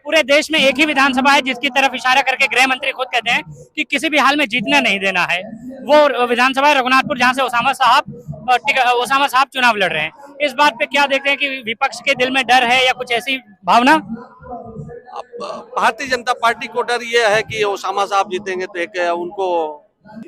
पूरे देश में एक ही विधानसभा है जिसकी तरफ इशारा करके गृह मंत्री खुद कहते हैं कि किसी भी हाल में जीतना नहीं देना है। वो विधानसभा है रघुनाथपुर, जहां से ओसामा साहब चुनाव लड़ रहे हैं। इस बात पे क्या देखते हैं कि विपक्ष के दिल में डर है या कुछ ऐसी भावना? भारतीय जनता पार्टी को डर ये है कि ओसामा साहब जीतेंगे तो एक उनको।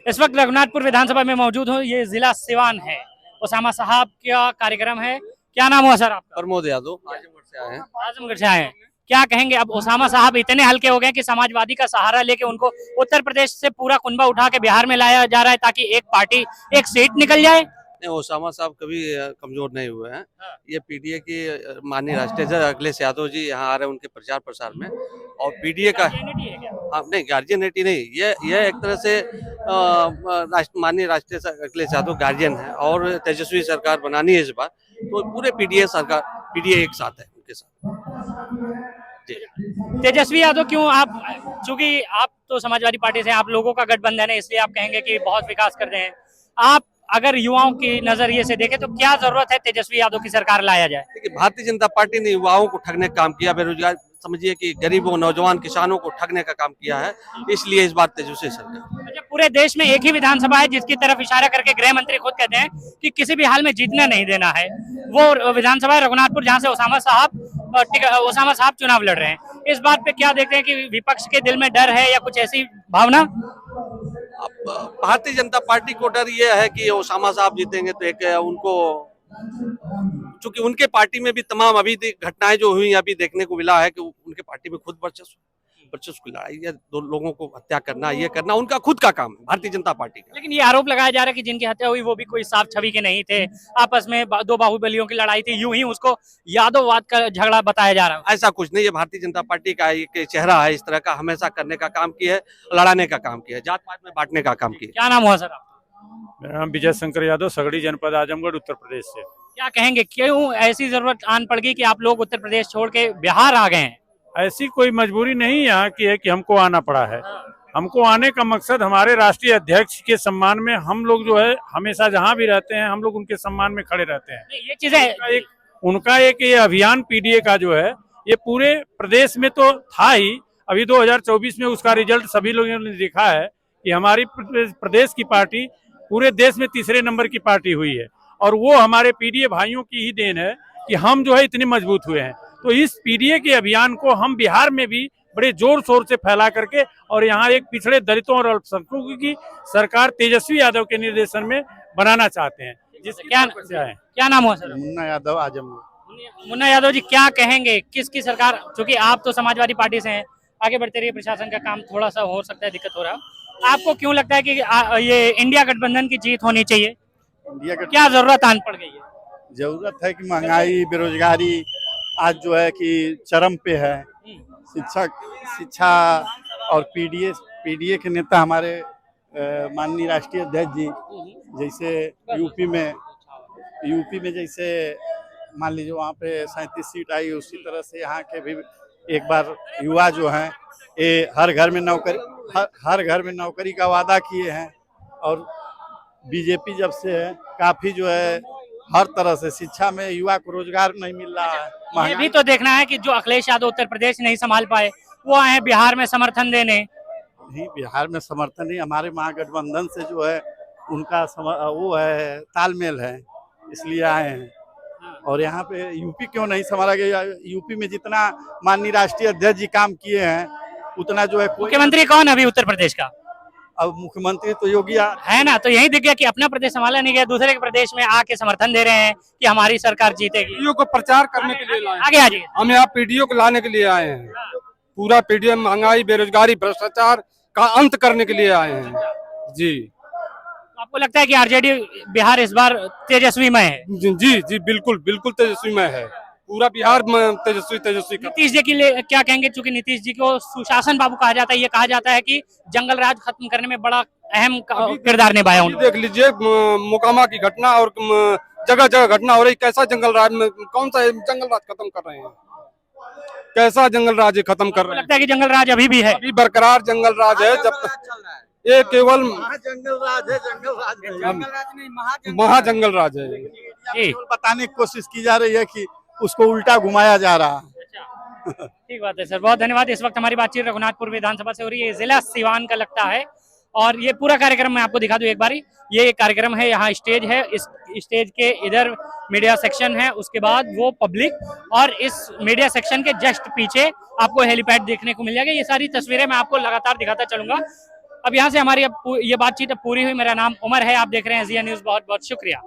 इस वक्त रघुनाथपुर विधानसभा में मौजूद हूँ। ये जिला सिवान है। ओसामा साहब का कार्यक्रम है। क्या नाम हुआ सर आपका? प्रमोद यादव, आजमगढ़ से आए हैं। आजमगढ़ से आए हैं। क्या कहेंगे, अब ओसामा साहब इतने हल्के हो गए कि समाजवादी का सहारा लेके उनको उत्तर प्रदेश से पूरा कुनबा उठा के बिहार में लाया जा रहा है ताकि एक पार्टी एक सीट निकल जाए? नहीं, ओसामा साहब कभी कमजोर नहीं हुए हैं। ये पीडीए की माननीय राष्ट्रीय अध्यक्ष अखिलेश यादव जी यहाँ आ रहे हैं उनके प्रचार प्रसार में, और पीडीए का नहीं, गार्जियनिटी नहीं, ये एक तरह से माननीय राष्ट्रीय अखिलेश यादव गार्जियन है और तेजस्वी सरकार बनानी है इस बार, तो पूरे पीडीए सरकार, पीडीए एक साथ है उनके साथ। तेजस्वी यादव क्यों? आप चूंकि आप तो समाजवादी पार्टी से, आप लोगों का गठबंधन है, इसलिए आप कहेंगे कि बहुत विकास कर रहे हैं। आप अगर युवाओं की नजरिए से देखें तो क्या जरूरत है तेजस्वी यादव की सरकार लाया जाए? देखिए, भारतीय जनता पार्टी ने युवाओं को ठगने का काम किया, बेरोजगार समझिए कि गरीबों, नौजवान, किसानों को ठगने का काम किया है, इसलिए इस बार तेजस्वी सरकार। अच्छा, पूरे देश में एक ही विधानसभा है जिसकी तरफ इशारा करके गृह मंत्री खुद कहते हैं कि किसी भी हाल में जीतना नहीं देना है। वो विधानसभा है रघुनाथपुर, जहां से ओसामा साहब चुनाव लड़ रहे हैं। इस बात पे क्या देखते हैं कि विपक्ष के दिल में डर है या कुछ ऐसी भावना? भारतीय जनता पार्टी को डर ये है कि ओसामा साहब जीतेंगे तो एक उनको, चूंकि उनके पार्टी में भी तमाम अभी घटनाएं जो हुई अभी देखने को मिला है कि उनके पार्टी में खुद वर्चस्व की लड़ाई है, दो लोगों को हत्या करना, ये करना उनका खुद का काम है भारतीय जनता पार्टी का। लेकिन ये आरोप लगाया जा रहा है कि जिनकी हत्या हुई वो भी कोई साफ छवि के नहीं थे, आपस में दो बाहुबलियों की लड़ाई थी, यूं ही उसको यादववाद का झगड़ा बताया जा रहा है। ऐसा कुछ नहीं, ये भारतीय जनता पार्टी का एक चेहरा है, इस तरह का हमेशा करने का काम किया है, लड़ाने का काम किया है, जात पात में बांटने का काम किया। क्या नाम हुआ सर आपका? मेरा नाम विजय शंकर यादव, सगड़ी जनपद, आजमगढ़, उत्तर प्रदेश से। क्या कहेंगे, क्यों ऐसी जरूरत आन पड़ गई कि आप लोग उत्तर प्रदेश छोड़ के बिहार आ गए हैं? ऐसी कोई मजबूरी नहीं यहाँ की है कि हमको आना पड़ा है। हमको आने का मकसद हमारे राष्ट्रीय अध्यक्ष के सम्मान में, हम लोग जो है हमेशा जहाँ भी रहते हैं हम लोग उनके सम्मान में खड़े रहते हैं। ये चीजें उनका एक ये अभियान पीडीए का जो है ये पूरे प्रदेश में तो था ही, अभी 2024 में उसका रिजल्ट सभी लोगों ने देखा है कि हमारी प्रदेश की पार्टी पूरे देश में तीसरे नंबर की पार्टी हुई है, और वो हमारे पीडीए भाइयों की ही देन है कि हम जो है इतने मजबूत हुए हैं। तो इस पीडीए के अभियान को हम बिहार में भी बड़े जोर शोर से फैला करके, और यहाँ एक पिछड़े दलितों और अल्पसंख्यकों की सरकार तेजस्वी यादव के निर्देशन में बनाना चाहते हैं। क्या नाम हुआ सर? मुन्ना यादव, आजमगढ़। मुन्ना यादव जी, क्या कहेंगे किसकी सरकार, क्योंकि आप तो समाजवादी पार्टी से हैं, आगे बढ़ते रहिए, प्रशासन का काम थोड़ा सा हो सकता है दिक्कत हो रहा है, आपको क्यों लगता है कि ये इंडिया गठबंधन की जीत होनी चाहिए? क्या जरूरत आन पड़ गई है? जरूरत है कि महंगाई, बेरोजगारी आज जो है कि चरम पे है। शिक्षा और पीडीए के नेता हमारे माननीय राष्ट्रीय अध्यक्ष जी, जैसे यूपी में जैसे मान लीजिए वहाँ पे 37 सीट आई, उसी तरह से यहाँ के भी एक बार युवा जो हैं ये हर घर में नौकरी का वादा किए हैं, और बीजेपी जब से है काफी जो है हर तरह से शिक्षा में युवा को रोजगार नहीं मिल रहा है। ये भी तो देखना है कि जो अखिलेश यादव उत्तर प्रदेश नहीं संभाल पाए वो आए बिहार में समर्थन देने। नहीं, बिहार में समर्थन नहीं, हमारे महागठबंधन से जो है उनका वो है तालमेल है, इसलिए आए हैं। और यहाँ पे यूपी क्यों नहीं संभाला गया? यूपी में जितना माननीय राष्ट्रीय अध्यक्ष जी काम किए हैं उतना जो है। मुख्यमंत्री कौन अभी उत्तर प्रदेश का? अब मुख्यमंत्री तो योगी है ना, तो यही दिख गया कि अपना प्रदेश संभाला नहीं गया, दूसरे के प्रदेश में आके समर्थन दे रहे हैं कि हमारी सरकार जीतेगी। पीडीओ को प्रचार करने के लिए आगे आ जाइए। हम यहाँ पीडीओ को लाने के लिए आए हैं, पूरा पीडीओ महंगाई, बेरोजगारी, भ्रष्टाचार का अंत करने के लिए आए हैं जी। आपको लगता है कि आरजेडी बिहार इस बार तेजस्वी में है? जी बिल्कुल तेजस्वी में है, पूरा बिहार में तेजस्वी। नीतीश जी के लिए क्या कहेंगे, चूंकि नीतीश जी को सुशासन बाबू कहा जाता है, ये कहा जाता है कि जंगल राज खत्म करने में बड़ा अहम किरदार निभाया उन्होंने। देख लीजिए मोकामा की घटना और जगह जगह घटना हो रही, कैसा जंगल राज में, कौन सा जंगल राज खत्म कर रहे हैं, कैसा जंगल राज खत्म कर रहे हैं? लगता है कि जंगल राज अभी भी है, अभी बरकरार जंगल राज है। जब ये केवल जंगल राज है, महाजंगल राज है। बताने की कोशिश की जा रही है कि उसको उल्टा घुमाया जा रहा है। ठीक बात है सर, बहुत धन्यवाद। इस वक्त हमारी बातचीत रघुनाथपुर विधानसभा से हो रही है, जिला सिवान का लगता है। और ये पूरा कार्यक्रम मैं आपको दिखा दूं एक बारी। ये कार्यक्रम है, यहाँ स्टेज है, इस स्टेज के इधर मीडिया सेक्शन है, उसके बाद वो पब्लिक, और इस मीडिया सेक्शन के जस्ट पीछे आपको हेलीपैड देखने को मिल जाएगा। ये सारी तस्वीरें मैं आपको लगातार दिखाता चलूंगा। अब यहाँ से हमारी ये बातचीत अब पूरी हुई। मेरा नाम उमर है, आप देख रहे हैं एशिया न्यूज। बहुत बहुत शुक्रिया।